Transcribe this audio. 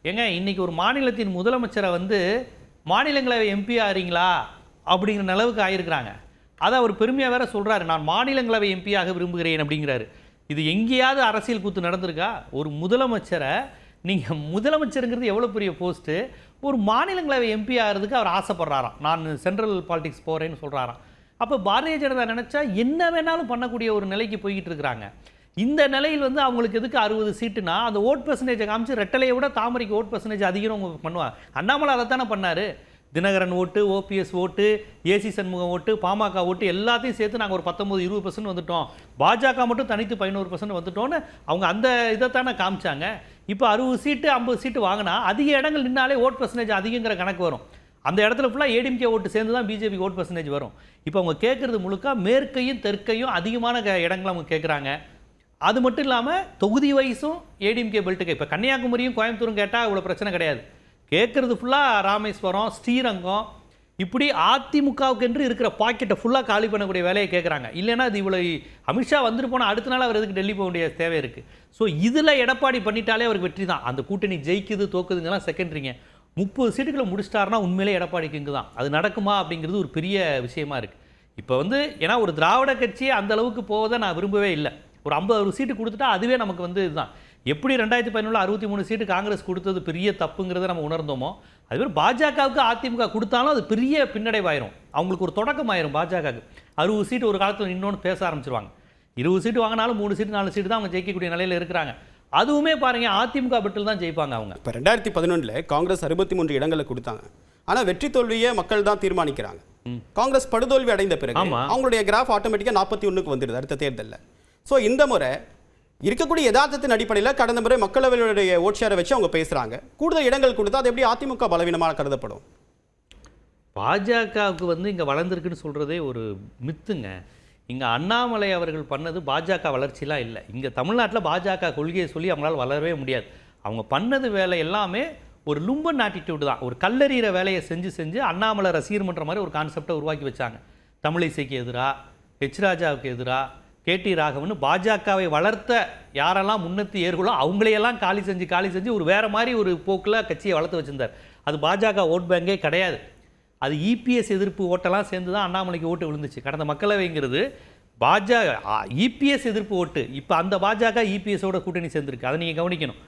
ஏங்க இன்னைக்கு ஒரு மாநிலத்தின் முதலமைச்சரை வந்து மாநிலங்களவை எம்பி ஆறீங்களா அப்படிங்கிற நிலவுக்கு ஆயிருக்கிறாங்க. அதை அவர் பெருமையாக வேற சொல்கிறாரு, நான் மாநிலங்களவை எம்பியாக விரும்புகிறேன் அப்படிங்கிறாரு. இது எங்கேயாவது அரசியல் கூத்து நடந்திருக்கா? ஒரு முதலமைச்சரை, நீங்கள் முதலமைச்சருங்கிறது எவ்வளோ பெரிய போஸ்ட்டு, ஒரு மாநிலங்களவை எம்பி ஆகிறதுக்கு அவர் ஆசைப்படுறாராம். நான் சென்ட்ரல் பாலிடிக்ஸ் போகிறேன்னு சொல்கிறாராம். அப்போ பாரதிய ஜனதா நினச்சா என்ன வேணாலும் பண்ணக்கூடிய ஒரு நிலைக்கு போய்கிட்டு இருக்கிறாங்க. இந்த நிலையில் வந்து அவங்களுக்கு எதுக்கு 60 சீட்டுனா, அந்த ஓட் பெர்சன்டேஜை காமிச்சு ரெட்டலையை விட தாமரைக்கு ஓட் பெர்சன்டேஜ் அதிகம் அவங்க பண்ணுவாங்க. அண்ணாமலை அதை தானே பண்ணார். தினகரன் ஓட்டு, ஓபிஎஸ் ஓட்டு, ஏசி சண்முகம் ஓட்டு, பாமக ஓட்டு எல்லாத்தையும் சேர்த்து நாங்கள் ஒரு 19-20% வந்துட்டோம், பாஜக மட்டும் தனித்து 11% வந்துட்டோன்னு அவங்க அந்த இதைத்தானே காமிச்சாங்க. இப்போ 60 சீட்டு 50 சீட்டு வாங்கினா அதிக இடங்கள் நின்னாலே ஓட் பெர்சன்டேஜ் அதிகங்கிற கணக்கு வரும். அந்த இடத்துல ஃபுல்லாக ஏடிஎம்கே ஓட்டு சேர்ந்து தான் பிஜேபி ஓட் பெர்சன்டேஜ் வரும். இப்போ அவங்க கேட்குறது முழுக்க மேற்கையும் தெற்கையும் அதிகமான இடங்களை அவங்க கேட்குறாங்க. அது மட்டும் இல்லாமல் தொகுதி வயசும் ஏடிஎம்கே பெல்ட்டுக்கு. இப்போ கன்னியாகுமரியும் கோயம்புத்தூரும் கேட்டால் இவ்வளோ பிரச்சனை கிடையாது. கேட்குறது ஃபுல்லாக ராமேஸ்வரம், ஸ்ரீரங்கம், இப்படி அதிமுகவுக்கு என்று இருக்கிற பாக்கெட்டை ஃபுல்லாக காலி பண்ணக்கூடிய வேலையை கேட்குறாங்க. இல்லைன்னா இது இவ்வளோ அமித்ஷா வந்துட்டு போனால் அடுத்த நாள் அவர் எதுக்கு டெல்லி போக வேண்டிய தேவை இருக்குது. ஸோ இதில் எடப்பாடி பண்ணிட்டாலே அவருக்கு வெற்றி தான். அந்த கூட்டணி ஜெயிக்குது தோக்குதுங்கெல்லாம் செகண்டரிங்க. 30 சீட்டுகளை முடிச்சிட்டாருன்னா உண்மையிலே எடப்பாடிக்கு இங்கு தான். அது நடக்குமா அப்படிங்கிறது ஒரு பெரிய விஷயமா இருக்குது. இப்போ வந்து ஏன்னா ஒரு திராவிட கட்சியை அந்த அளவுக்கு போவதை நான் விரும்பவே இல்லை. ஒரு 50 சீட்டு கொடுத்துட்டா அதுவே நமக்கு வந்து இதுதான். எப்படி 2011 63 சீட்டு காங்கிரஸ் கொடுத்தது பெரிய தப்புங்கிறத நம்ம உணர்ந்தோமோ, அதுமாதிரி பாஜகவுக்கு அதிமுக கொடுத்தாலும் அது பெரிய பின்னடைவாயிரும். அவங்களுக்கு ஒரு தொடக்கம் ஆயிரும். பாஜகவுக்கு 60 சீட்டு ஒரு காலத்தில் இன்னொன்று பேச ஆரம்பிச்சிருவாங்க. 20 சீட்டு வாங்கினாலும் 3 சீட்டு 4 சீட்டு தான் அவங்க ஜெயிக்கக்கூடிய நிலையில் இருக்கிறாங்க. அதுவுமே பாருங்க அதிமுக பெட்டில் தான் ஜெயிப்பாங்க அவங்க. இப்போ 2011 காங்கிரஸ் 63 இடங்களை கொடுத்தாங்க. ஆனால் வெற்றி தோல்வியை மக்கள் தான் தீர்மானிக்கிறாங்க. காங்கிரஸ் படுதோல்வி அடைந்த பிறகு அவங்களுடைய கிராஃப் ஆட்டோமேட்டிக்காக 41க்கு வந்துடுது அடுத்த தேர்தலில். ஸோ இந்த முறை இருக்கக்கூடிய யதார்த்தத்தின் அடிப்படையில் கடந்த முறை மக்களவையுடைய ஓட் ஷேரை வச்சு அவங்க பேசுகிறாங்க. கூடுதல் இடங்கள் கொடுத்தா அது எப்படி அதிமுக பலவீனமாக கருதப்படும்? பாஜகவுக்கு வந்து இங்கே வளர்ந்துருக்குன்னு சொல்கிறதே ஒரு மித்துங்க. இங்கே அண்ணாமலை அவர்கள் பண்ணது பாஜக வளர்ச்சிலாம் இல்லை. இங்கே தமிழ்நாட்டில் பாஜக கொள்கையை சொல்லி அவங்களால வளரவே முடியாது. அவங்க பண்ணது வேலை எல்லாமே ஒரு லும்பன் ஆட்டிடியூடு தான். ஒரு கல்லறிகிற வேலையை செஞ்சு அண்ணாமலை ரசிகர் மன்ற மாதிரி ஒரு கான்செப்டை உருவாக்கி வச்சாங்க. தமிழிசைக்கு எதிராக, ஹெச் ராஜாவுக்கு எதிராக, கேடி ராகவன் பாஜகவை வளர்த்த யாரெல்லாம் முன்னெத்தி ஏர்களோ அவங்களையெல்லாம் காலி செஞ்சு ஒரு வேறு மாதிரி ஒரு போக்கில் கட்சியை வளர்த்து வச்சுருந்தார். அது பாஜக ஓட் பேங்கே கிடையாது. அது இபிஎஸ் எதிர்ப்பு ஓட்டெல்லாம் சேர்ந்து தான் அண்ணாமலைக்கு ஓட்டு விழுந்துச்சு. கடந்த மக்களவைங்கிறது இபிஎஸ் எதிர்ப்பு ஓட்டு. இப்போ அந்த பாஜக இபிஎஸோட கூட்டணி சேர்ந்துருக்கு. அதை நீங்கள் கவனிக்கணும்.